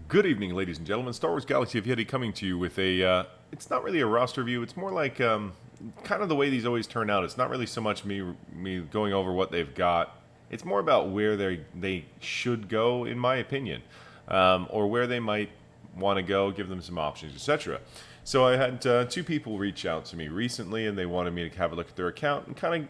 Good evening, ladies and gentlemen. Star Wars Galaxy of Yeti coming to you with a. It's not really a roster review. It's more like kind of the way these always turn out. It's not really so much me going over what they've got. It's more about where they should go, in my opinion, or where they might want to go. Give them some options, etc. So I had two people reach out to me recently, and they wanted me to have a look at their account and kind of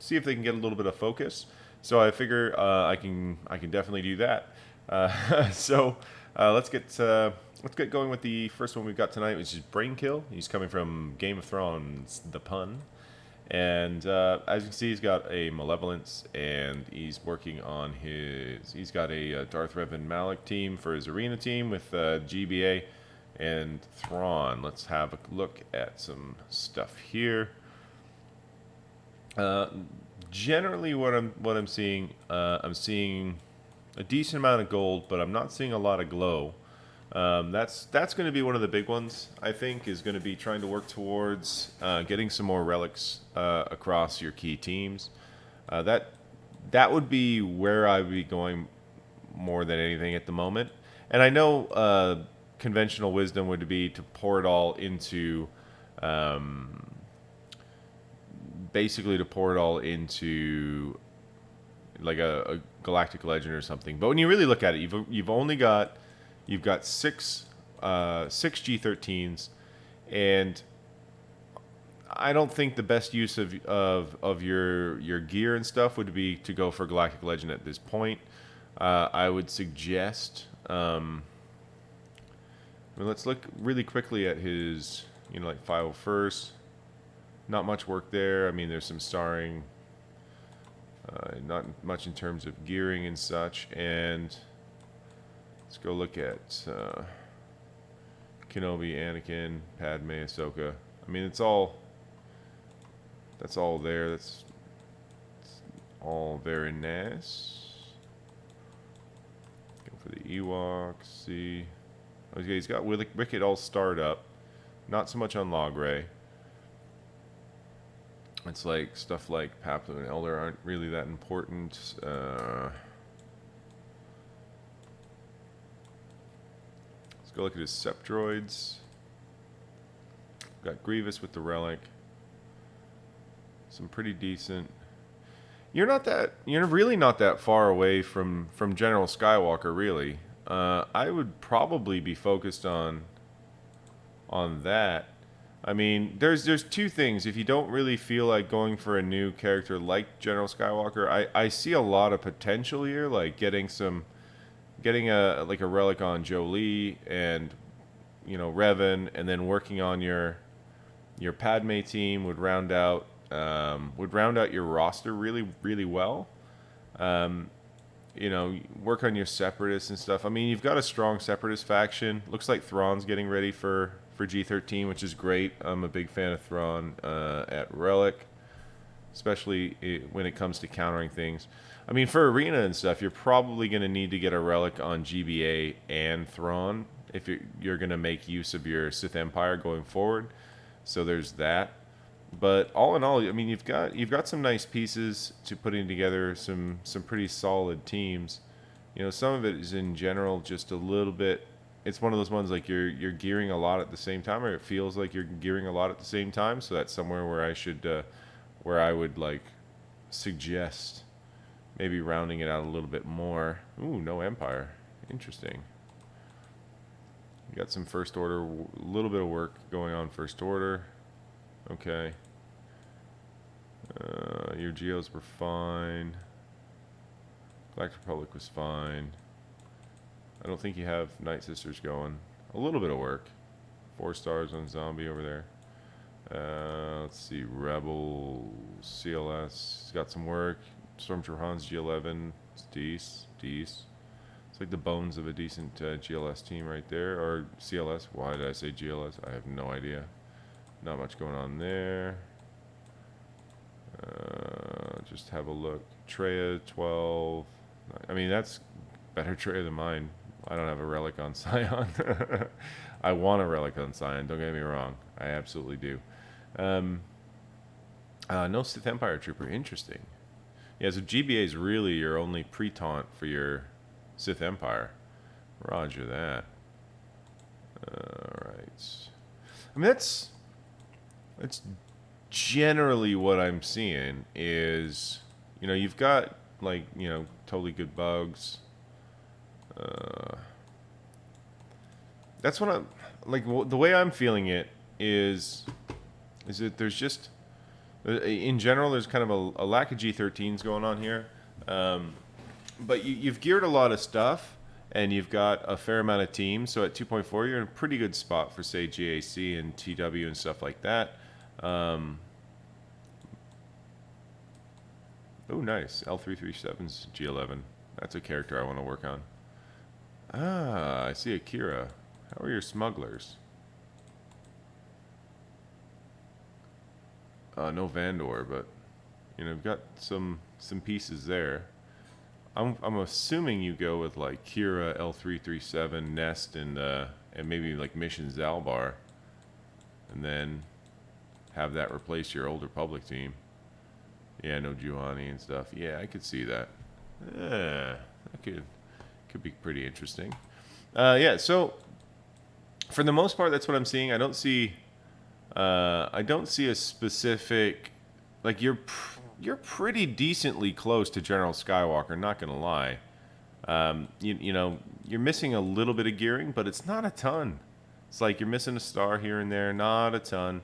see if they can get a little bit of focus. So I figure I can definitely do that. Let's get going with the first one we've got tonight, which is Brainkill. He's coming from Game of Thrones, the pun. And as you can see, he's got a Malevolence, and he's working on his. He's got a Darth Revan Malak team for his arena team with GBA and Thrawn. Let's have a look at some stuff here. Generally, what I'm seeing, I'm seeing a decent amount of gold, but I'm not seeing a lot of glow. That's going to be one of the big ones, I think, is going to be trying to work towards getting some more relics across your key teams. That would be where I would be going more than anything at the moment. And I know conventional wisdom would be to pour it all into basically to pour it all into like a galactic legend or something. But when you really look at it, you've got six G13s, and I don't think the best use of your gear and stuff would be to go for galactic legend at this point. I would suggest. Let's look really quickly at his, like 501st. Not much work there. I mean, there's some starring. Not much in terms of gearing and such. And let's go look at Kenobi, Anakin, Padme, Ahsoka. I mean, that's all there. That's all very nice. Go for the Ewoks. See, okay, he's got Wicket all starred up. Not so much on Logray. It's like stuff like Paplu and Elder aren't really that important. Let's go look at his Septroids. Got Grievous with the Relic. Some pretty decent. You're really not that far away from General Skywalker, really. I would probably be focused on that. I mean, there's two things. If you don't really feel like going for a new character like General Skywalker, I see a lot of potential here, like getting a relic on Jolie and Revan, and then working on your Padme team would round out your roster really, really well. Work on your Separatists and stuff. I mean, you've got a strong Separatist faction. Looks like Thrawn's getting ready for G13, which is great. I'm a big fan of Thrawn at Relic, especially when it comes to countering things. I mean, for Arena and stuff, you're probably going to need to get a Relic on GBA and Thrawn if you're going to make use of your Sith Empire going forward. So there's that. But all in all, I mean, you've got some nice pieces to putting together some pretty solid teams. Some of it is in general just a little bit. It's one of those ones like you're gearing a lot at the same time, or it feels like you're gearing a lot at the same time. So that's somewhere where I would like suggest maybe rounding it out a little bit more. Ooh, no Empire, interesting. You got some First Order, a little bit of work going on First Order. Okay. Your Geos were fine. Galactic Republic was fine. I don't think you have Night Sisters going. A little bit of work. 4 stars on Zombie over there. Let's see. Rebel, CLS. It's got some work. Stormtrooper Han's G11. It's decent. It's like the bones of a decent GLS team right there. Or CLS. Why did I say GLS? I have no idea. Not much going on there. Just have a look. Treya, 12. I mean, that's better Treya than mine. I don't have a relic on Scion. I want a relic on Scion, don't get me wrong. I absolutely do. No Sith Empire Trooper. Interesting. Yeah, so GBA is really your only pre-taunt for your Sith Empire. Roger that. All right. I mean, that's generally what I'm seeing is, you've got like, totally good bugs. Uh, that's what I'm like. The way I'm feeling it is that there's just, in general, there's kind of a lack of G13s going on here. But you've geared a lot of stuff, and you've got a fair amount of teams. So at 2.4, you're in a pretty good spot for, say, GAC and TW and stuff like that. Oh, nice. L337's G11. That's a character I want to work on. Ah, I see Akira. How are your smugglers? No Vandor, but you've got some pieces there. I'm assuming you go with like Kira, L337, Nest, and maybe like Mission Zalbar, and then have that replace your Old Republic team. Yeah, no Juhani and stuff. Yeah, I could see that. Yeah, that could be pretty interesting. Yeah, so for the most part, that's what I'm seeing. I don't see a specific, like you're pretty decently close to General Skywalker. Not gonna lie. You're missing a little bit of gearing, but it's not a ton. It's like you're missing a star here and there, not a ton.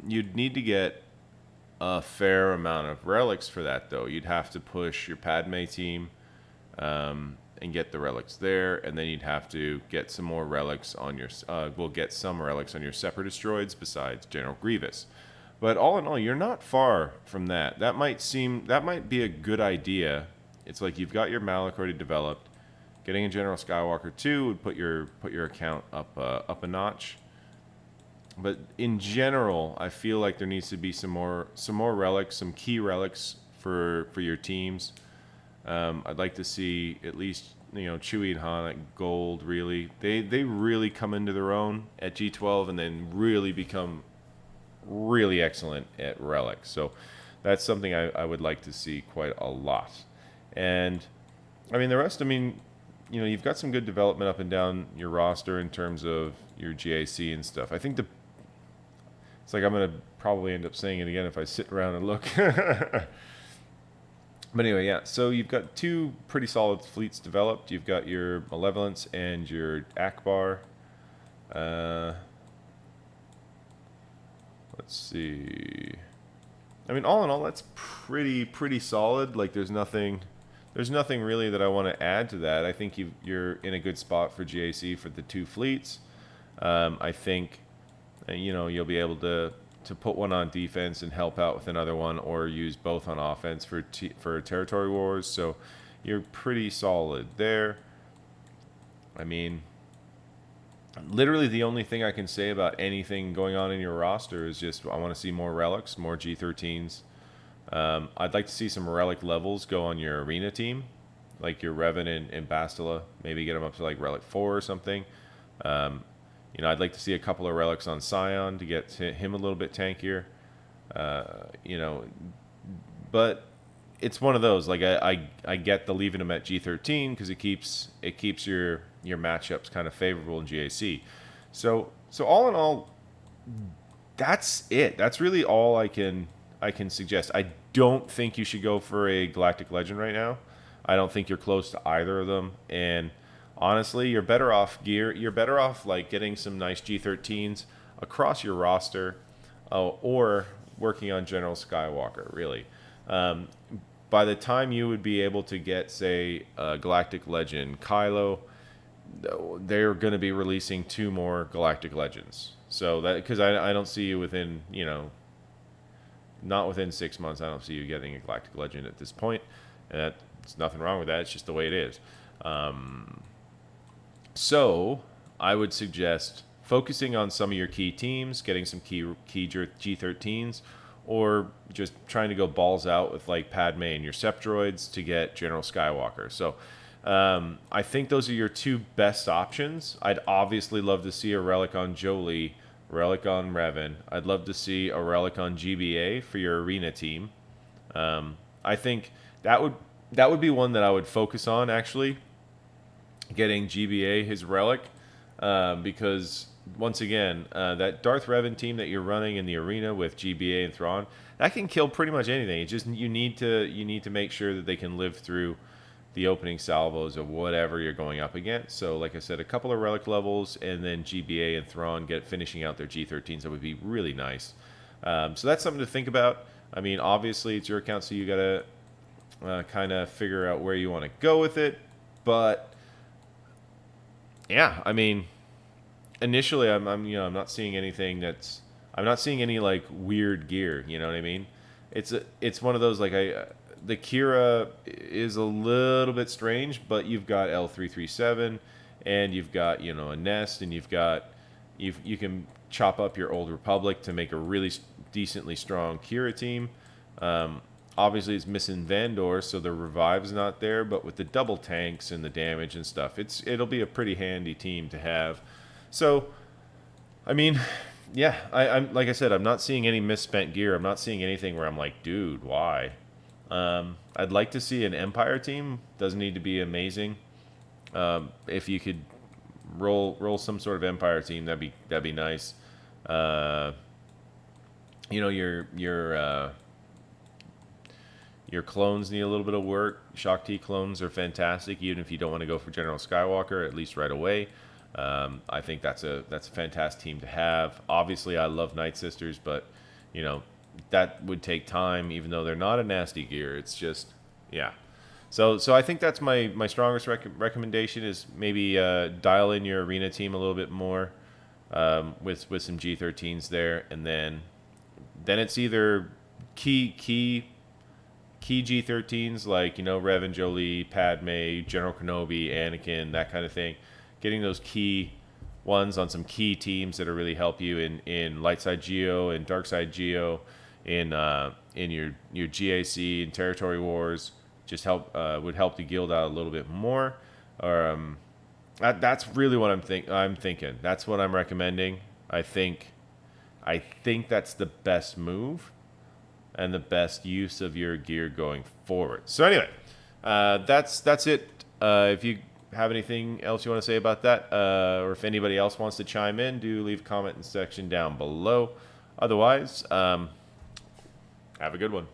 You'd need to get a fair amount of relics for that, though. You'd have to push your Padme team and get the relics there, and then you'd have to get some more relics on your. Get some relics on your Separatist droids besides General Grievous. But all in all, you're not far from that. That might be a good idea. It's like you've got your Malak already developed. Getting a General Skywalker 2 would put your account up a notch. But in general, I feel like there needs to be some more relics, some key relics for your teams. I'd like to see at least Chewie and Han at gold. Really, they really come into their own at G12 and then really become really excellent at relics. So that's something I would like to see quite a lot. And I mean the rest. I mean, you've got some good development up and down your roster in terms of your GAC and stuff. I think it's like I'm gonna probably end up saying it again if I sit around and look. But anyway, yeah. So you've got two pretty solid fleets developed. You've got your Malevolence and your Akbar. Let's see. I mean, all in all, that's pretty solid. Like, there's nothing really that I want to add to that. I think you're in a good spot for GAC for the two fleets. I think, you'll be able to put one on defense and help out with another one, or use both on offense for territory wars. So you're pretty solid there. I mean, literally the only thing I can say about anything going on in your roster is just I want to see more relics, more G13s. I'd like to see some relic levels go on your arena team, like your Revan and Bastila. Maybe get them up to like relic 4 or something. I'd like to see a couple of relics on Scion to get him a little bit tankier. But it's one of those. Like I get the leaving him at G13 because it keeps your matchups kind of favorable in GAC. So all in all, that's it. That's really all I can suggest. I don't think you should go for a Galactic Legend right now. I don't think you're close to either of them. And honestly, you're better off like getting some nice G13s across your roster, or working on General Skywalker. Really, by the time you would be able to get, say, Galactic Legend Kylo, they're going to be releasing 2 more Galactic Legends. So that, because I don't see you within, not within 6 months, I don't see you getting a Galactic Legend at this point. And there's nothing wrong with that. It's just the way it is. So I would suggest focusing on some of your key teams, getting some key G13s, or just trying to go balls out with like Padme and your Sept droids to get General Skywalker. So I think those are your 2 best options. I'd obviously love to see a relic on Jolie, relic on Revan. I'd love to see a relic on GBA for your arena team. I think that would be one that I would focus on, actually. getting GBA his relic, because once again, that Darth Revan team that you're running in the arena with GBA and Thrawn, that can kill pretty much anything. It's just you need to make sure that they can live through the opening salvos of whatever you're going up against. So, like I said, a couple of relic levels, and then GBA and Thrawn finishing out their G13s. That would be really nice. So that's something to think about. I mean, obviously it's your account, so you gotta kind of figure out where you want to go with it. But yeah, I mean, initially I'm not seeing anything I'm not seeing any like weird gear. You know what I mean? It's one of those like the Kira is a little bit strange, but you've got L337, and you've got a nest, and you can chop up your old Republic to make a really decently strong Kira team. Obviously, it's missing Vandor, so the revive's not there. But with the double tanks and the damage and stuff, it'll be a pretty handy team to have. So, I mean, yeah, I'm like I said, I'm not seeing any misspent gear. I'm not seeing anything where I'm like, dude, why? I'd like to see an Empire team. Doesn't need to be amazing. If you could roll some sort of Empire team, that'd be nice. Your clones need a little bit of work. Shock T clones are fantastic, even if you don't want to go for General Skywalker, at least right away. I think that's a fantastic team to have. Obviously, I love Night Sisters, but that would take time, even though they're not a nasty gear. It's just, yeah. So I think that's my strongest recommendation is maybe dial in your arena team a little bit more with some G13s there, and then it's either key G13s like Revan, Jolie, Padme, General Kenobi, Anakin, that kind of thing. Getting those key ones on some key teams that'll really help you in light side Geo and dark side Geo, in your GAC and territory wars. Just would help the guild out a little bit more. Or that's really what I'm thinking. That's what I'm recommending. I think that's the best move and the best use of your gear going forward. So anyway, that's it. If you have anything else you want to say about that, or if anybody else wants to chime in, do leave a comment in the section down below. Otherwise, have a good one.